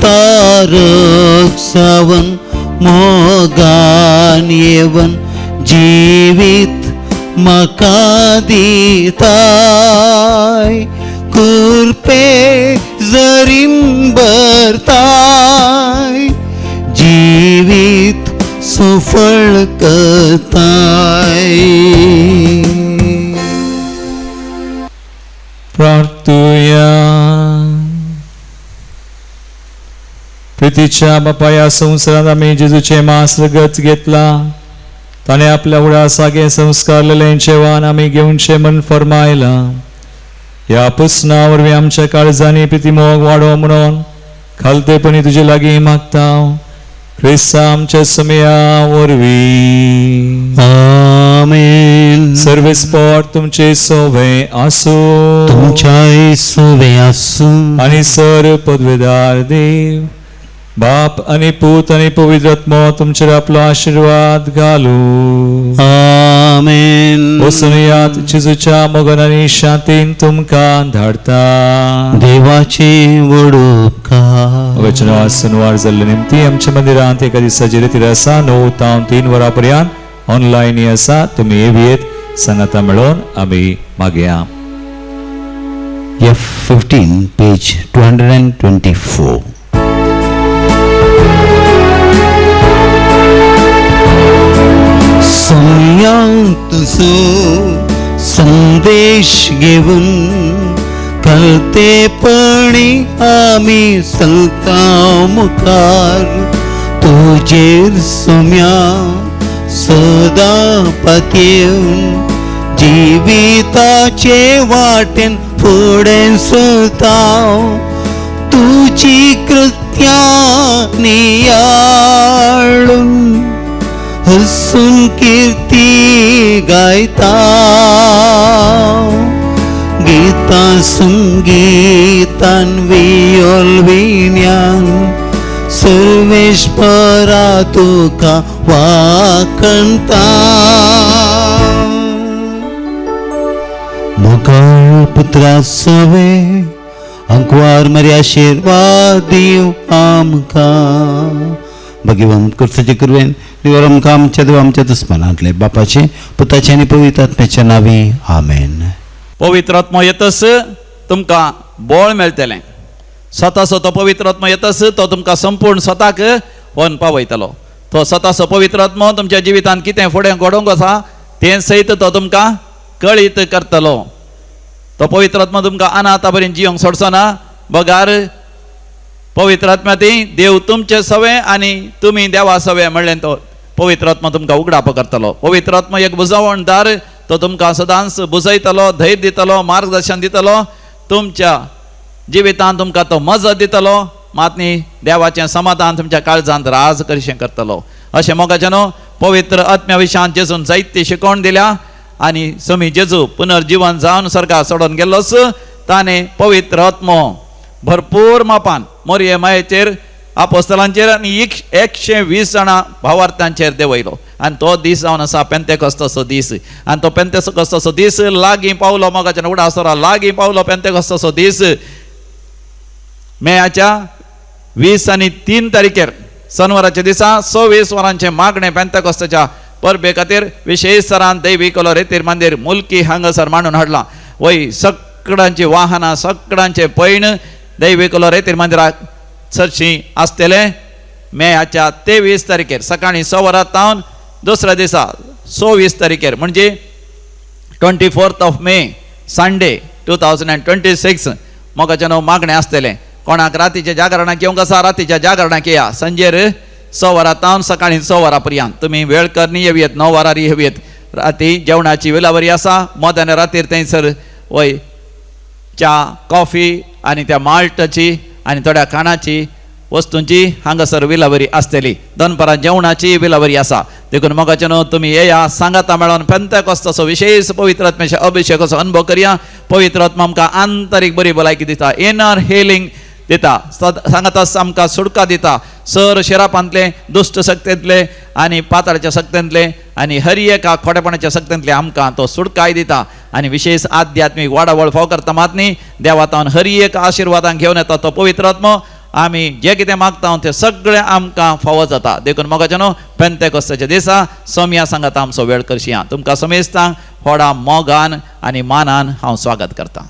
तारक सावन मोगान येवन जिवीत म्हाका दिताय कुरपे जरीम भरताय जिवीत सफळ करताय. प्रार्थूया. प्रितीच्या बापा, या संवसारात आम्ही जेजूचे मास रगत घेतला. ताणे आपल्या उडा सागे संस्कार लेंचेवान आम्ही घेऊनचे मन फरमायला. या पुसनावरवी आमच्या काळजांनी प्रितीमोग वाडो म्हणून खालतेपणी तुझे लागी मागता. ख्रिस्ता आमच्या समया वरवी. आमेन. सर्वेस्पोर तुमचे सोवे आसो. तुमच्या सोवे आसू. आणि सर पदवेदार देव बाप आणि पूत आणि पवित्र आत्मा तुमचेर आपलो आशीर्वाद घालू. आमेन. वसुनियात जेजूच्या मोगान आनी शांतीन तुमकां धाडता. देवाचे वडोपकार. वचना सणवार जाल्ले निमती आमच्या मंदिरांत एका दिसाची रितीर आसा. 9 ते 3 वरां पर्यंत ऑनलायन आसा. तुमी येवयेत सांगाता मेळोन आमी मागया. F15 page 224. सोम्यांत तुझो संदेश घेऊन कळतेपणी आमी चलता मुखार. तुजेर सोम्या सदां पातयेवन जिविताचे वाटेन फुडें सरता. तुजी कृत्यां नियाळून हसून कीर्ती गायता. गीतां संगीतान वियोलविन्यान सर्वेश्वरा तुका वाखणता. मोगाळ पुत्रा सवे अंकवार मरे आशीर्वाद दिव आमकां. भगवंत कृष्णाचे कृपेन देव आमकां आमच्या देव आमच्या दुस्मनांतले बापाचे पुताचे आनी पवित्र आत्म्याच्या नांवी आमेन. पवित्र आत्मा येतस तुमकां बळ मेळटलें. स्वताचो तो पवित्र आत्मा येतस तो तुमकां संपूर्ण स्वताक व्हरून पावयतलो. तो स्वताचो पवित्र आत्मा तुमच्या जिवितांत कितें फुडें घडोवंक आसा तें सयत तो तुमकां कळीत करतलो. तो पवित्र आत्मा तुमकां अनाथ बरें जियोंक सोडचो ना. बगार पवित्र आत्म्या ती देव तुमचे सवे आनी तुमी देवा सवे म्हणलें तो पवित्र आत्मा तुमकां उगडाप करतलो. पवित्र आत्मा एक बुजवणदार. तो तुमकां सदांच बुजयतलो, धैर्य दितलो, मार्गदर्शन दितलो. तुमच्या जिवितांत तुमकां तो मजत दितलो. मात न्ही देवाचें समाधान तुमच्या काळजांत राज करचें करतलो. अशें मोगाचें न्हू. पवित्र आत्म्या विशयान जेजून जायती शिकवण दिल्या आनी समी जेजू पुनर्जीवन जावन सर्गा सोडून गेल्लोच. ताणें पवित्र आत्मो भरपूर मापान मोरये मायेचेर आपोस्तलांचेर आनी 120 जाणां भावार्थ्यांचेर देंवयलो. आनी तो दीस जावन आसा पेंतेकोस्ताचो दीस. आनी तो पेंतेकोस्ताचो दीस लागीं पावलो. मोगाच्या उडासरा लागीं पावलो पेंतेकोस्ताचो दीस. मेयाच्या 20 आनी 3 तारीखेर शनिवाराच्या दिसा 26 वरांचे मागणें पेंतेकोस्ताच्या परबे खातीर विशेश सरान दैवी कलो रेतीर मंदिर मुल्की हांगासर मांडून हाडलां. वय सगळ्यांची वाहनां सगळ्यांचे पैण दैवी कलो रेतीर मंदिराक चडशीं आसतले. मेयाच्या 23 तारीखेर सकाळीं 6 वरां तावन दुसऱ्या दिसा 26 तारीखेर म्हणजे 24 मे संडे 2026 मोगाचें न्हू मागणें आसतलें. कोणाक रातीच्या जागरणाक येवंक आसा रातीच्या जागरणाक येया. संजेर 6 वरां तावन सकाळीं 6 वरां पर्यंत. तुमी वेळ करनी येवयेत 9 वरां येवयेत. राती जेवणाची विलावरी आसा. मोद्यान रातीर थंयसर वय च्या कॉफी आनी त्या माल्टाची आनी थोड्या खाणाची वस्तूंची हांगासर विलावरी आसतली. दनपारां जेवणाची विलावरी आसा. देखून मोगाचें न्हू तुमी येया सांगाता मेळोन पेंतेकोस्ताचो विशेष पवित्र आत्म्याच्या अभिशेकाचो अनुभव करया. पवित्र आत्मा आमकां आंतरीक बरी भलायकी दिता. इनर हिलिंग दिता. सांगाता आमकां सुडका दिता. सर शिरापांतले दुश्ट शक्तींतले आनी पाताळाच्या शक्तींतले आनी हर एका खोटेपणाच्या शक्तींतले आमकां तो सुडकाय दिता. आनी विशेष आध्यात्मीक वाडावळ फाव करता मात न्ही देवातावन हर एक आशिर्वादांक घेवन येता तो पवित्र आत्मा. आमी जे कितें मागता तें सगळें आमकां फावो जाता. देखून मोगाचें न्हू पेंतेकोस्ताच्या दिसा सोम्या सांगाता आमचो वेळ करशी. तुमकां समेस्तांक व्हडा मोगान आनी मानान हांव स्वागत करतां.